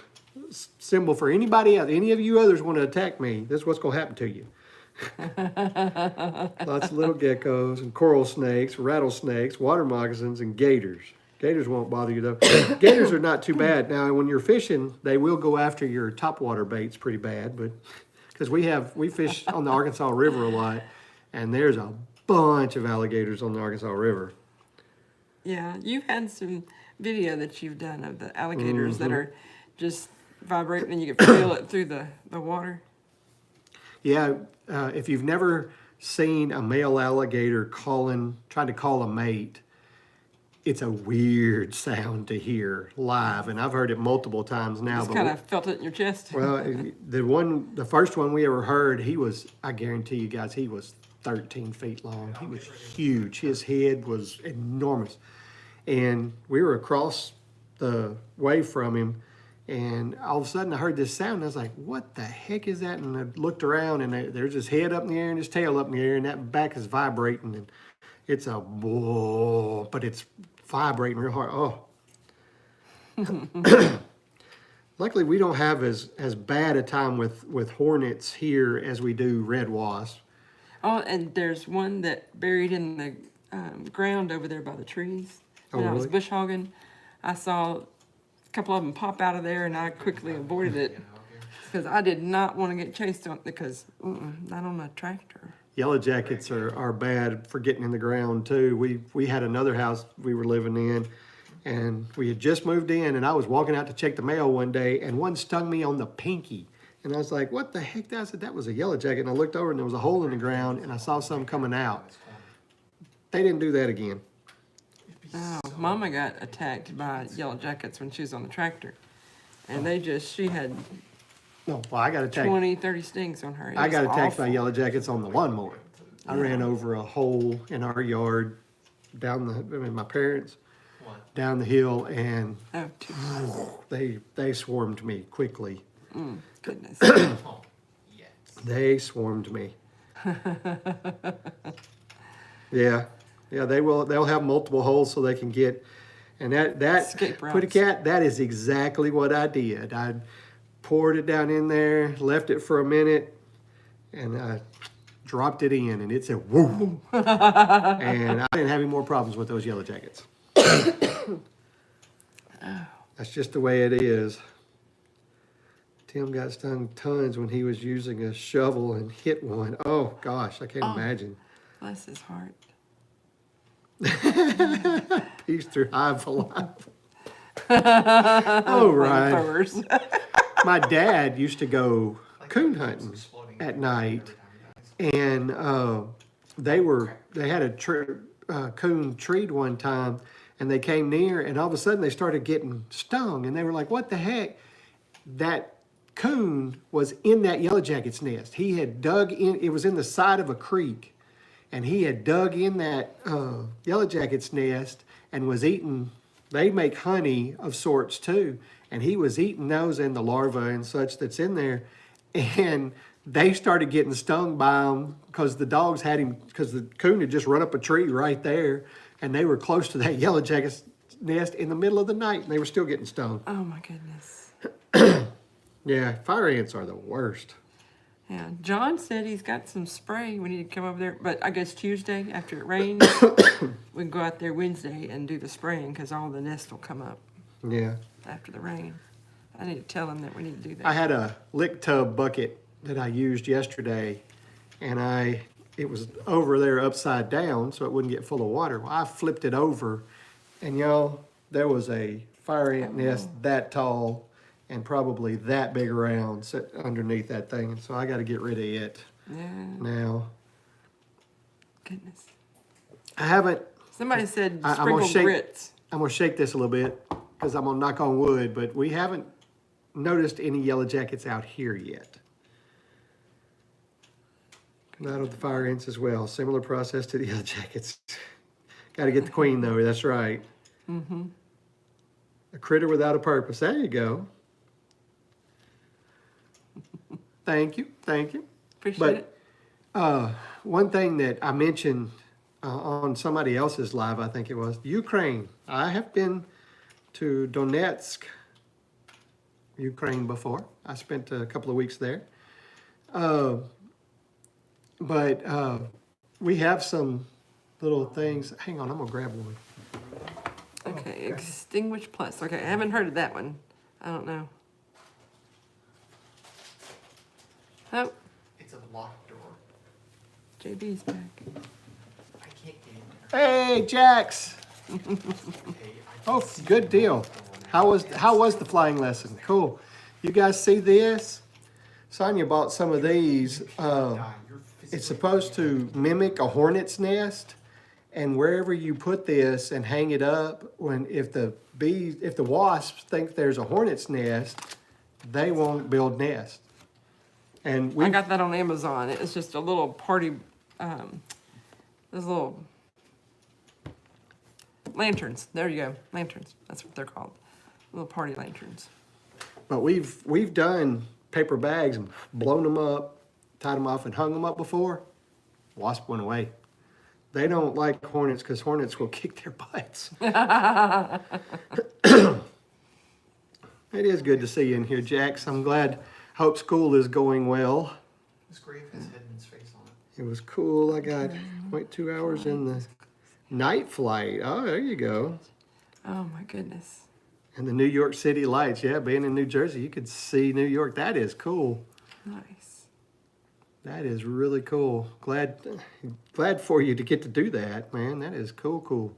symbol for anybody else. Any of you others want to attack me, this is what's going to happen to you. Lots of little geckos and coral snakes, rattlesnakes, water moccasins, and gators. Gators won't bother you though. Gators are not too bad. Now, when you're fishing, they will go after your topwater baits pretty bad, but because we fish on the Arkansas River a lot, and there's a bunch of alligators on the Arkansas River. Yeah, you've had some video that you've done of the alligators that are just vibrating and you can feel it through the water. Yeah, if you've never seen a male alligator trying to call a mate, it's a weird sound to hear live, and I've heard it multiple times now. Just kind of felt it in your chest. Well, the first one we ever heard, I guarantee you guys, he was 13 feet long. He was huge. His head was enormous. And we were across the way from him, and all of a sudden I heard this sound, and I was like, what the heck is that? And I looked around, and there's his head up in the air and his tail up in the air, and that back is vibrating. It's a whoa, but it's vibrating real hard. Oh. Luckily, we don't have as bad a time with hornets here as we do red wasps. Oh, and there's one that buried in the ground over there by the trees. When I was really? bush hogging, I saw a couple of them pop out of there, and I quickly avoided it because I did not want to get chased on because not on a tractor. Yellow jackets are bad for getting in the ground too. We had another house we were living in, and we had just moved in, and I was walking out to check the mail one day, and one stung me on the pinky. And I was like, what the heck? I said, that was a yellow jacket. And I looked over, and there was a hole in the ground, and I saw some coming out. They didn't do that again. Oh, Mama got attacked by yellow jackets when she was on the tractor. And she had No, well, I got attacked. 20, 30 stings on her. It I got was attacked by awful. yellow jackets on the lawnmower. I ran over a hole in our yard my parents, down the hill, and Oh, they swarmed me quickly. goodness. Oh, yes. They swarmed me. Yeah, they'll have multiple holes so they can get, and that Escape Put a routes. cat, that is exactly what I did. I poured it down in there, left it for a minute, and I dropped it in, and it said woo. And I didn't have any more problems with those yellow jackets. That's just the way it is. Tim got stung tons when he was using a shovel and hit one. Oh gosh, I can't imagine. Bless his heart. Peace through hive alive. Oh, right. Flamethrowers. My dad used to go coon hunting at night, and they had a coon treed one time, and they came near, and all of a sudden they started getting stung, and they were like, "What the heck?" That coon was in that yellow jacket's nest. He had dug in. It was in the side of a creek, and he had dug in that yellow jacket's nest and was eating. They make honey of sorts too, and he was eating those and the larvae and such that's in there, and they started getting stung by him because the dogs had him, because the coon had just run up a tree right there, and they were close to that yellow jacket's nest in the middle of the night, and they were still getting stung. Oh my goodness. Yeah, fire ants are the worst. Yeah, John said he's got some spray. We need to come over there, but I guess Tuesday after it rains, we can go out there Wednesday and do the spraying because all the nests will come up Yeah. after the rain. I need to tell him that we need to do that. I had a lick tub bucket that I used yesterday, and it was over there upside down so it wouldn't get full of water. Well, I flipped it over, and y'all, there was a fire ant nest that tall and probably that big around set underneath that thing, and so I got to get rid of it Yeah, now. goodness. I haven't. Somebody said I'm gonna sprinkle shake- grits. I'm gonna shake this a little bit because I'm gonna knock on wood, but we haven't noticed any yellow jackets out here yet. Not of the fire ants as well. Similar process to the yellow jackets. Got to get the queen though. That's right. Mm-hmm. A critter without a purpose. There you go. Thank you. Thank you. Appreciate But it. one thing that I mentioned on somebody else's live, I think it was Ukraine. I have been to Donetsk, Ukraine before. I spent a couple of weeks there. But we have some little things. Hang on, I'm gonna grab one. Okay, Extinguish Plus. Okay, I haven't heard of that one. I don't know. Oh, It's a locked door. JB's back. I can't get in there. Hey, Jax. Okay, Oh, good deal. How was the flying lesson? Cool. You guys see this? Sonia bought some of these. It's supposed to mimic a hornet's nest, and wherever you put this and hang it up, if the wasps think there's a hornet's nest, they won't build nests. And I got that on Amazon. It's just a little party, those little lanterns. There you go, lanterns. That's what they're called. Little party lanterns. But we've done paper bags and blown them up, tied them off and hung them up before. Wasp went away. They don't like hornets because hornets will kick their butts. It is good to see you in here, Jax. I'm glad. Hope school is going well. This grave has Hedman's face on it. It was cool. I got, wait, 2 hours in the night flight. Oh, there you go. Oh my goodness. And the New York City lights. Yeah, being in New Jersey, you could see New York. That is cool. Nice. That is really cool. Glad for you to get to do that, man. That is cool.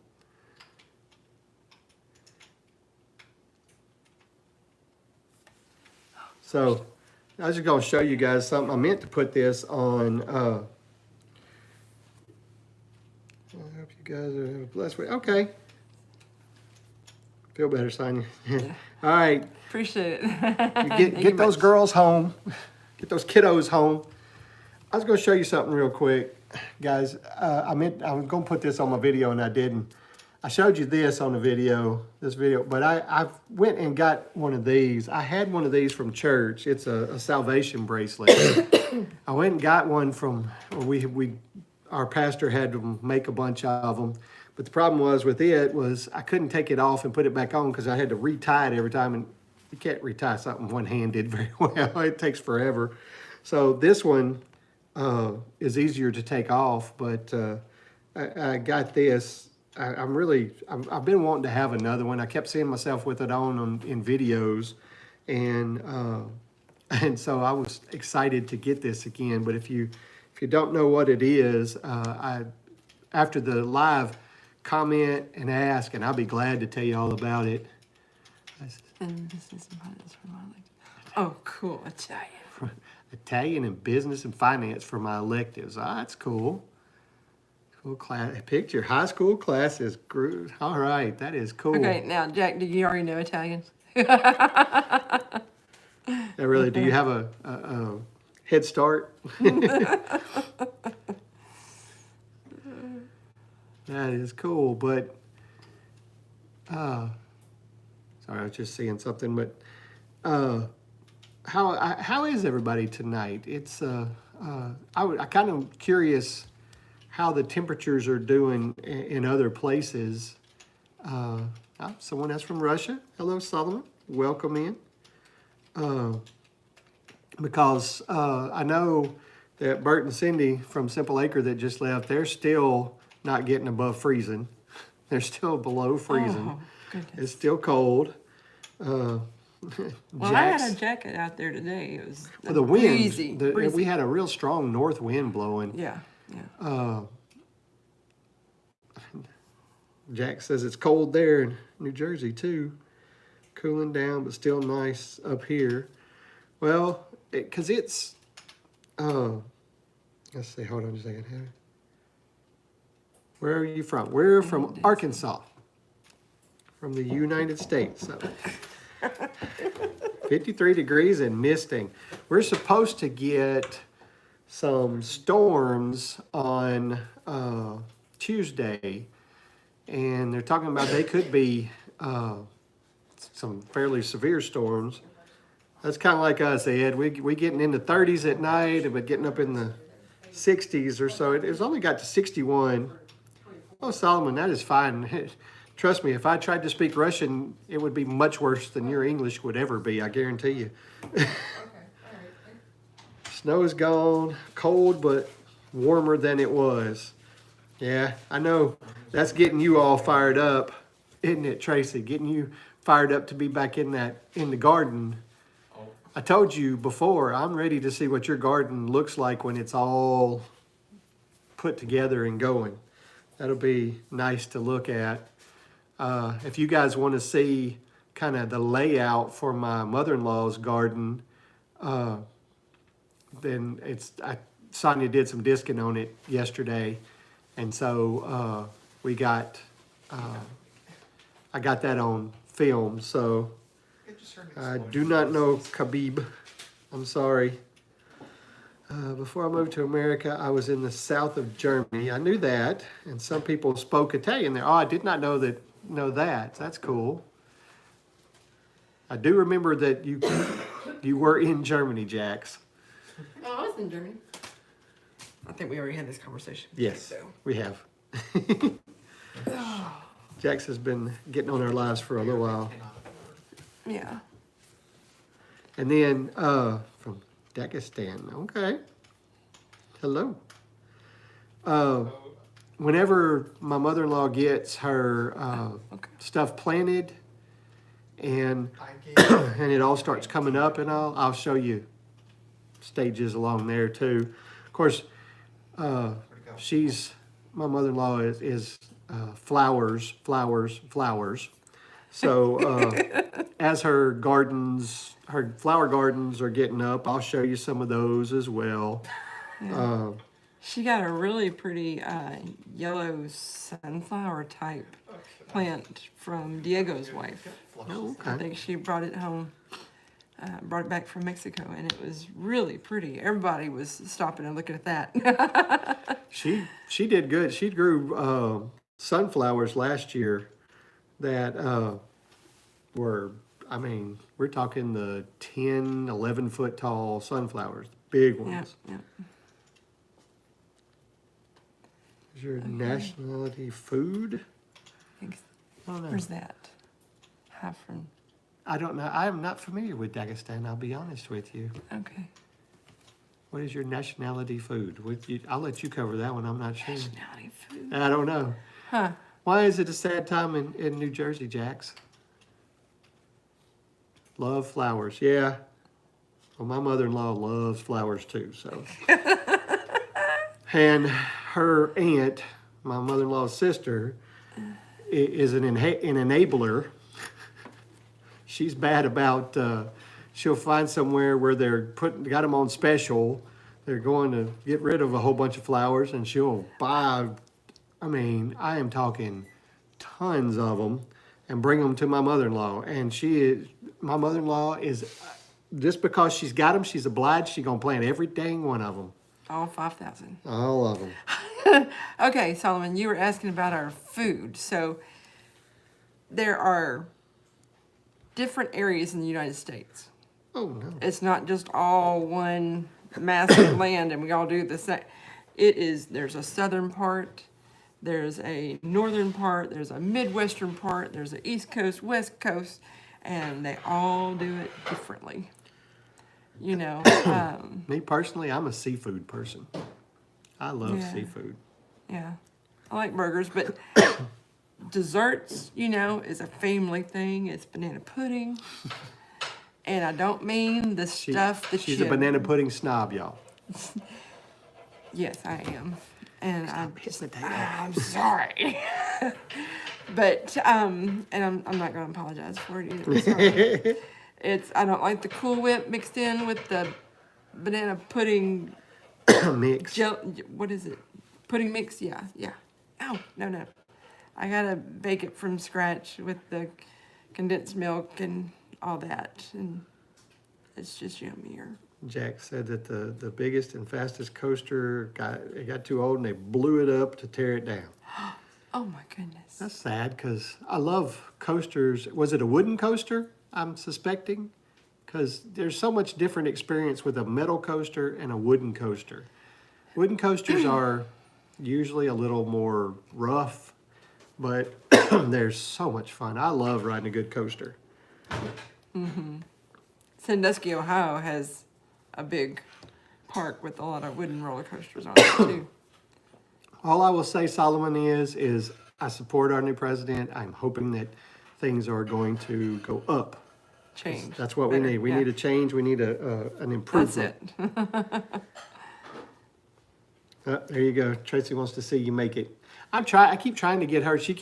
So, I was just going to show you guys something. I meant to put this on. I hope you guys have a blessed week. Okay. Feel better, Sonia. All right. Appreciate it. You Thank get you those much. girls home. Get those kiddos home. I was going to show you something real quick, guys. I was going to put this on my video and I didn't. I showed you this on the video, but I went and got one of these. I had one of these from church. It's a salvation bracelet. I went and got one from, our pastor had to make a bunch of them. But the problem was with it was I couldn't take it off and put it back on because I had to retie it every time. And you can't retie something one-handed very well. It takes forever. So this one is easier to take off, but I got this. I've been wanting to have another one. I kept seeing myself with it in videos, and so I was excited to get this again. But if you don't know what it is, after the live, comment and ask, and I'll be glad to tell you all about it. And business and finance for my electives. Oh, cool. Italian. Italian and business and finance for my electives. Ah, that's cool. Cool class. Picture high school classes. All right, that is cool. Okay, now, Jack, do you already know Italian? Now, really, do you have a head start? That is cool, but sorry, I was just seeing something. But how is everybody tonight? It's I kind of curious how the temperatures are doing in other places. Someone else from Russia. Hello, Solomon. Welcome in. Because I know that Bert and Cindy from Simple Acre that just left, they're still not getting above freezing. They're still below freezing. Oh, goodness. It's still cold. Well, I Jack's- had a jacket out there today. It was the wind, breezy. breezy. we had a real strong north wind blowing. Yeah. Jack says it's cold there in New Jersey too. Cooling down, but still nice up here. Well, because it's, let's see, hold on just a second. Where are you from? We're from Arkansas, from the United States. So 53 degrees and misting. We're supposed to get some storms on Tuesday, and they're talking about they could be some fairly severe storms. That's kind of like us, Ed. We getting into 30s at night, but getting up in the 60s or so. It's only got to 61. Oh, Solomon, that is fine. Trust me, if I tried to speak Russian, it would be much worse than your English would ever be, I guarantee you. Snow is gone, cold, but warmer than it was. Yeah, I know. That's getting you all fired up, isn't it, Tracy? Getting you fired up to be back in the garden. I told you before, I'm ready to see what your garden looks like when it's all put together and going. That'll be nice to look at. If you guys want to see kind of the layout for my mother-in-law's garden, then Sonia did some disking on it yesterday, and so I got that on film. So I do not know Khabib. I'm sorry. Before I moved to America, I was in the south of Germany. I knew that, and some people spoke Italian there. Oh, I did not know that. That's cool. I do remember that you were in Germany, Jax. Oh, I was in Germany. I think we already had this conversation. Yes, So. we have. Jax has been getting on our lives for a little while. Cannot afford. Yeah. And then from Dagestan. Okay. Hello. Whenever my mother-in-law gets her Okay. stuff planted and I gave, and it all starts coming up and all, I'll show you stages along there too. Of course, where'd it go? my mother-in-law is flowers. So as her flower gardens are getting up, I'll show you some of those as well. She got a really pretty yellow sunflower type plant from Diego's wife. Oh, I okay. think she brought it home, brought it back from Mexico, and it was really pretty. Everybody was stopping and looking at that. She did good. She grew sunflowers last year that were, I mean, we're talking the 10, 11 foot tall sunflowers, big Yeah, ones. yeah. Is your nationality food? Thanks. I don't know. Where's that? Hafren. I don't know. I am not familiar with Dagestan, I'll be honest with you. Okay. What is your nationality food? I'll let you cover that one, I'm not sure. Nationality food. I don't know. Huh. Why is it a sad time in New Jersey, Jax? Love flowers, yeah. Well, my mother-in-law loves flowers too, so. And her aunt, my mother-in-law's sister, is an enabler. She's bad about, she'll find somewhere where got them on special. They're going to get rid of a whole bunch of flowers and she'll buy, I mean, I am talking tons of them and bring them to my mother-in-law. And my mother-in-law is, just because she's got them, she's obliged, she's gonna plant every dang one of them. All 5,000. All of them. Okay, Solomon, you were asking about our food. So there are different areas in the United States. Oh, no. It's not just all one massive land and we all do the same. There's a southern part, there's a northern part, there's a midwestern part, there's an east coast, west coast, and they all do it differently. You know, Me personally, I'm a seafood person. I love Yeah. seafood. yeah, I like burgers, but desserts, you know, is a family thing. It's banana pudding. And I don't mean the stuff that She's a banana pudding snob, y'all. Yes, I am. And I'm Stop sorry. But and I'm not gonna apologize for it either. Sorry. I don't like the Cool Whip mixed in with the banana pudding Mix. what is it? Pudding mix? Yeah. Oh, no. I gotta bake it from scratch with the condensed milk and all that, and it's just yummier. Jack said that the biggest and fastest coaster got too old and they blew it up to tear it down. Oh my goodness. That's sad because I love coasters. Was it a wooden coaster? I'm suspecting, because there's so much different experience with a metal coaster and a wooden coaster. Wooden coasters are usually a little more rough, but they're so much fun. I love riding a good coaster. Sandusky, Ohio has a big park with a lot of wooden roller coasters on it too. All I will say, Solomon, is I support our new president. I'm hoping that things are going to go up. Change. That's what we Better, need. We yeah. need a change. We need an That's improvement. it. There you go. Tracy wants to see you make it. I keep trying to get her. She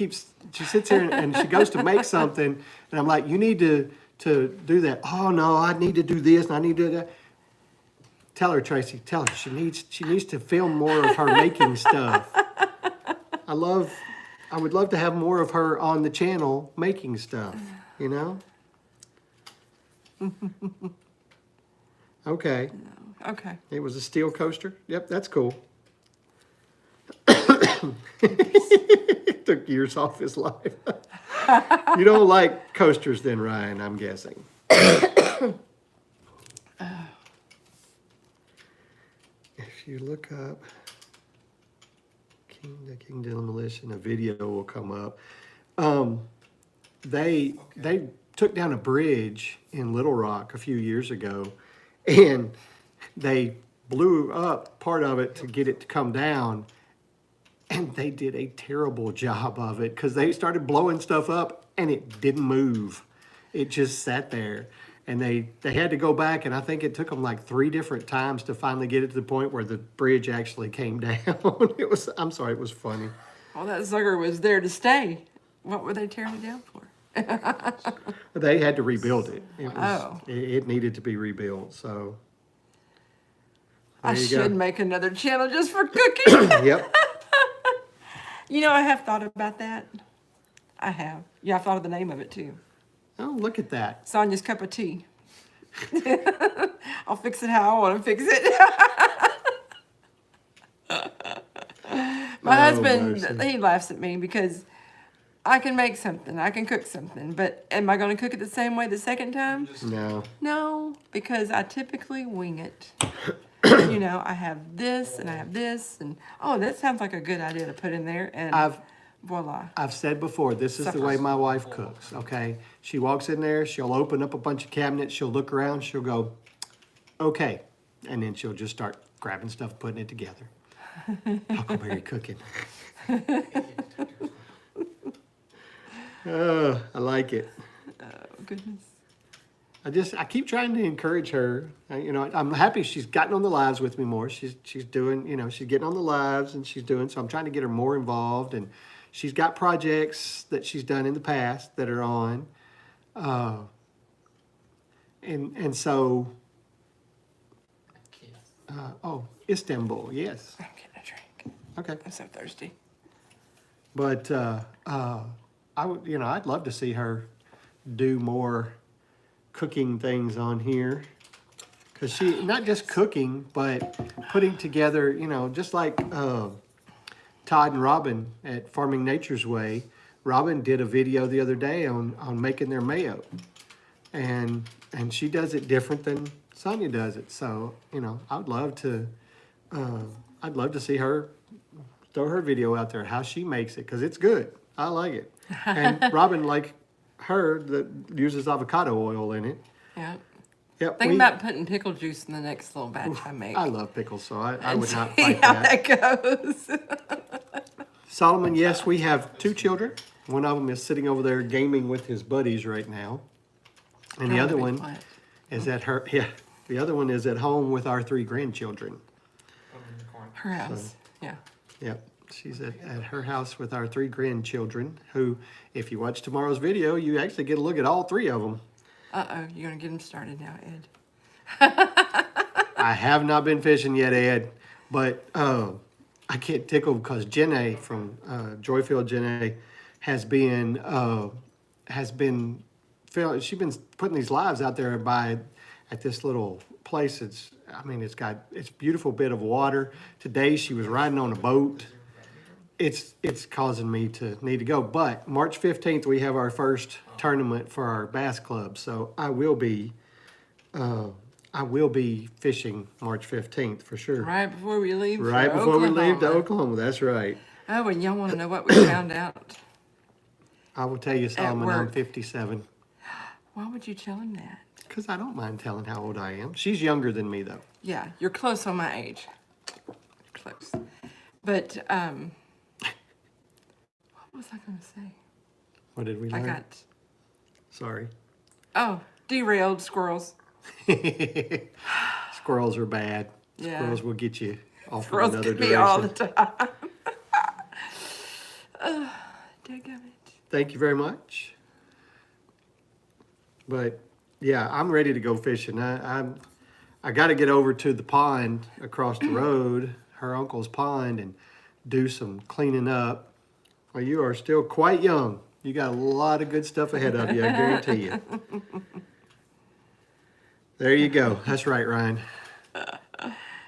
sits here and she goes to make something, and I'm like, you need to do that. Oh no, I need to do this and I need to do that. Tell her, Tracy. Tell her she needs to film more of her making stuff. I would love to have more of her on the channel making stuff. You know. Okay. Okay. It was a steel coaster. Yep, that's cool. Took years off his life. You don't like coasters then, Ryan, I'm guessing. If you look up The King Demolition, a video will come up. They took down a bridge in Little Rock a few years ago, and they blew up part of it to get it to come down, and they did a terrible job of it because they started blowing stuff up and it didn't move. It just sat there. And they had to go back, and I think it took them like 3 different times to finally get it to the point where the bridge actually came down. It was funny. Well, that sucker was there to stay. What were they tearing it down for? They had to rebuild it. Oh. It needed to be rebuilt. So I there you go. should make another channel just for cooking. Yep. You know, I have thought about that. I have. Yeah, I've thought of the name of it too. Oh, look at that. Sonia's Cup of Tea. I'll fix it how I want to fix it. My husband, mercy. he laughs at me because I can make something, I can cook something, but am I going to cook it the same way the second time? No. No, because I typically wing it. You know, I have this and I have this, and oh, that sounds like a good idea to put in there, and voila. I've said before, this is the way my wife cooks, okay? She walks in there, she'll open up a bunch of cabinets, she'll look around, she'll go, okay. And then she'll just start grabbing stuff, putting it together. Huckleberry cooking. Oh, I like it. Oh, goodness. I keep trying to encourage her. I'm happy she's gotten on the lives with me more. She's doing, she's getting on the lives and she's doing, so I'm trying to get her more involved, and she's got projects that she's done in the past that are on. And so, Istanbul, yes. I'm getting a drink. Okay. I'm so thirsty. But, I'd love to see her do more cooking things on here. Because she, not just cooking, but putting together, just like Todd and Robin at Farming Nature's Way. Robin did a video the other day on making their mayo. And she does it different than Sonia does it. So, I'd love to see her throw her video out there, how she makes it, because it's good. I like it. And Robin, like her, that uses avocado oil in it. Yeah. Yep, Think about putting pickle juice in the next little batch I make. I love pickles, so I would not See fight how that. that goes. Solomon, yes, we have 2 children. One of them is sitting over there gaming with his buddies right now. And the other one is the other one is at home with our 3 grandchildren. Her house. Yeah. Yep. She's at her house with our 3 grandchildren, who, if you watch tomorrow's video, you actually get a look at all 3 of them. Uh-oh, you're going to get him started now, Ed. I have not been fishing yet, Ed, but I get tickled because Jenna from Joyfield Jenna has been she's been putting these lives out there at this little place. It's beautiful bit of water. Today she was riding on a boat. It's causing me to need to go. But March 15th, we have our first tournament for our bass club. So I will be fishing March 15th for sure. Right before we leave for Right before we leave to Oklahoma. Oklahoma. That's right. Oh, and y'all want to know what we found out? I will tell you, Solomon, I'm work. 57. Why would you tell him that? Because I don't mind telling how old I am. She's younger than me, though. Yeah, you're close on my age. Close. But, what was I going to say? What did we I learn? got, Sorry. derailed squirrels. Squirrels are bad. Yeah. Squirrels will get you off Squirrels in another get me all the direction. time. Dadgummit. Thank you very much. But yeah, I'm ready to go fishing. I got to get over to the pond across the road, her uncle's pond, and do some cleaning up. Well, you are still quite young. You got a lot of good stuff ahead of you, I guarantee you. There you go. That's right, Ryan.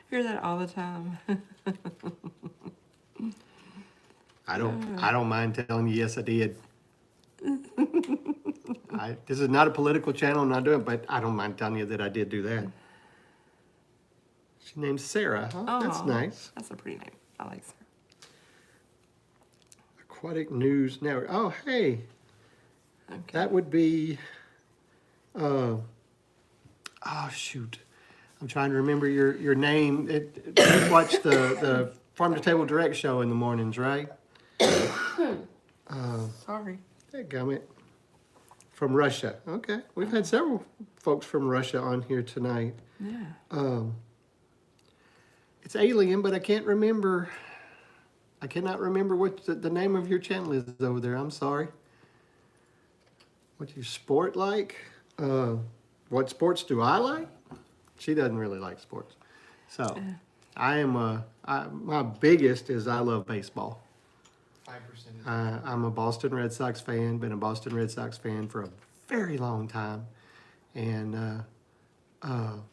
Hear that all the time. I don't mind telling you, yes, I did. This is not a political channel, I'm not doing it, but I don't mind telling you that I did do that. She's named Sarah. Oh, that's Aw, nice. That's a pretty name. I like Sarah. Aquatic News Network. Oh, hey, Okay. that would be, oh, shoot. I'm trying to remember your name. You watch the Farm to Table Direct show in the mornings, right? Sorry. Dadgummit. From Russia. Okay. We've had several folks from Russia on here tonight. Yeah. It's alien, but I cannot remember what the name of your channel is over there. I'm sorry. What you sport like? What sports do I like? She doesn't really like sports. So, my biggest is I love baseball. 5%. I'm a Boston Red Sox fan, been a Boston Red Sox fan for a very long time. And I'm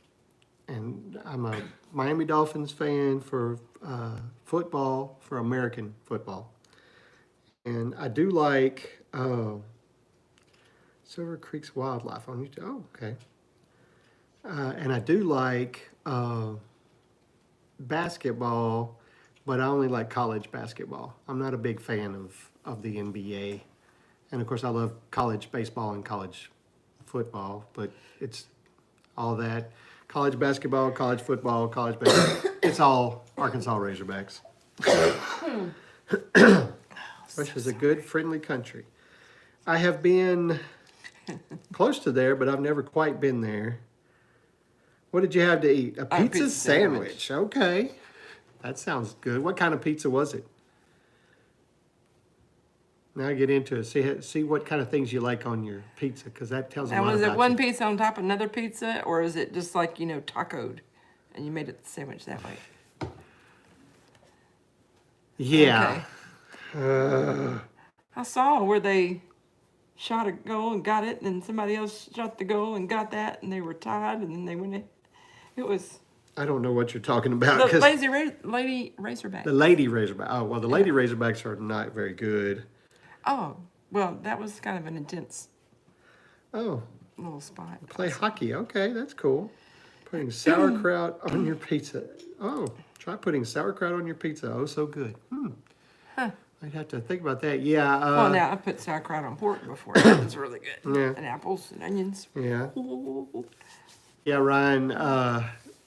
a Miami Dolphins fan for football, for American football. And I do like Silver Creek's Wildlife on YouTube. Oh, okay. And I do like basketball, but I only like college basketball. I'm not a big fan of the NBA. And of course, I love college baseball and college football, but it's all that. College basketball, college football, college baseball. It's all Arkansas Razorbacks. Russia's a good, friendly country. I have been close to there, but I've never quite been there. What did you have to eat? A pizza sandwich. Okay. That sounds good. What kind of pizza was it? Now I get into it. See what kind of things you like on your pizza, because that tells a Now, lot was about it one you. pizza on top of another pizza, or is it just like, tacoed, and you made it the sandwich that way? Yeah. Okay. I saw where they shot a goal and got it, and then somebody else shot the goal and got that, and they were tied, and then they went in. It was I don't know what you're talking about. the 'Cause Lady Razorback. the Lady Razorback. Oh, well, the Lady Razorbacks are not very good. Oh, well, that was kind of an intense Oh, little spot. play hockey. Okay, that's cool. Putting sauerkraut on your pizza. Oh, try putting sauerkraut on your pizza. Oh, so good. Huh. I'd have to think about that. Yeah. Well, now I've put sauerkraut on pork before. That was really good. Yeah. And apples and onions. Yeah. Ooh. Yeah, Ryan.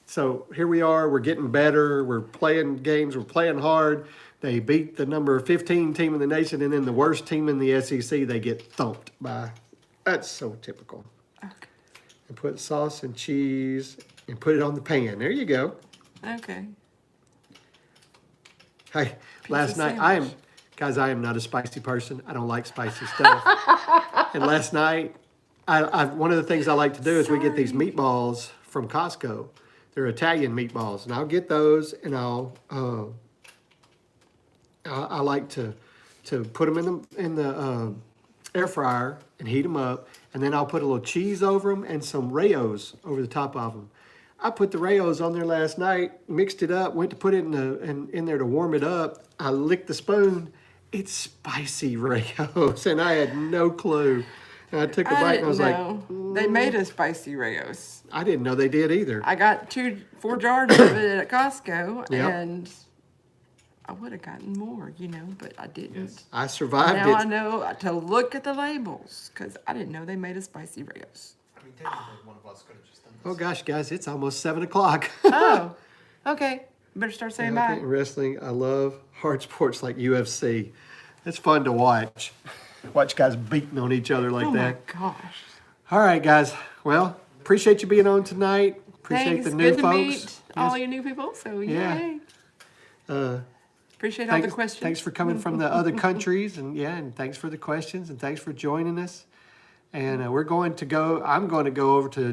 So here we are. We're getting better. We're playing games. We're playing hard. They beat the number 15 team in the nation, and then the worst team in the SEC, they get thumped by. That's so typical. Okay. And put sauce and cheese and put it on the pan. There you go. Okay. Hey, last night sandwich. I am not a spicy person. I don't like spicy stuff. And last night, one of the things I like to do is we get these meatballs from Costco. They're Italian meatballs, and I'll get those, and I like to put them in the air fryer and heat them up, and then I'll put a little cheese over them and some Rayos over the top of them. I put the Rayos on there last night, mixed it up, went to put it in there to warm it up. I licked the spoon. It's spicy Rayos, and I had no clue. And I took a bite, and I was like, They made us spicy Rayos. I didn't know they did either. I got 4 jars of it at Costco, Yep. and I would have gotten more, but I didn't. Yes. I survived Now I it. know to look at the labels, because I didn't know they made us spicy Rayos. I mean, technically, one of us could have just done this. Oh gosh, guys, it's almost 7 o'clock. Oh, okay. Better start saying Hockey bye. and wrestling. I love hard sports like UFC. It's fun to watch. Watch guys beating on each other like Oh my that. gosh. All right, guys. Well, appreciate you being on tonight. Appreciate Thanks. the new Good to folks. meet all Yes. you new people. So Yeah. yay. Appreciate all Thanks, the questions. thanks for coming from the other countries, and thanks for the questions, and thanks for joining us. And I'm going to go over to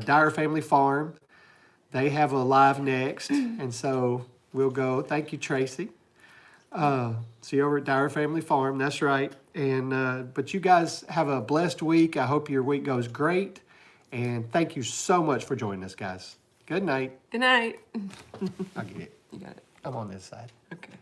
Dyer Family Farm. They have a live next, and so we'll go. Thank you, Tracy. See you over at Dyer Family Farm. That's right. And but you guys have a blessed week. I hope your week goes great. And thank you so much for joining us, guys. Good night. Good night. I'll get it. You got it. I'm on this side. Okay.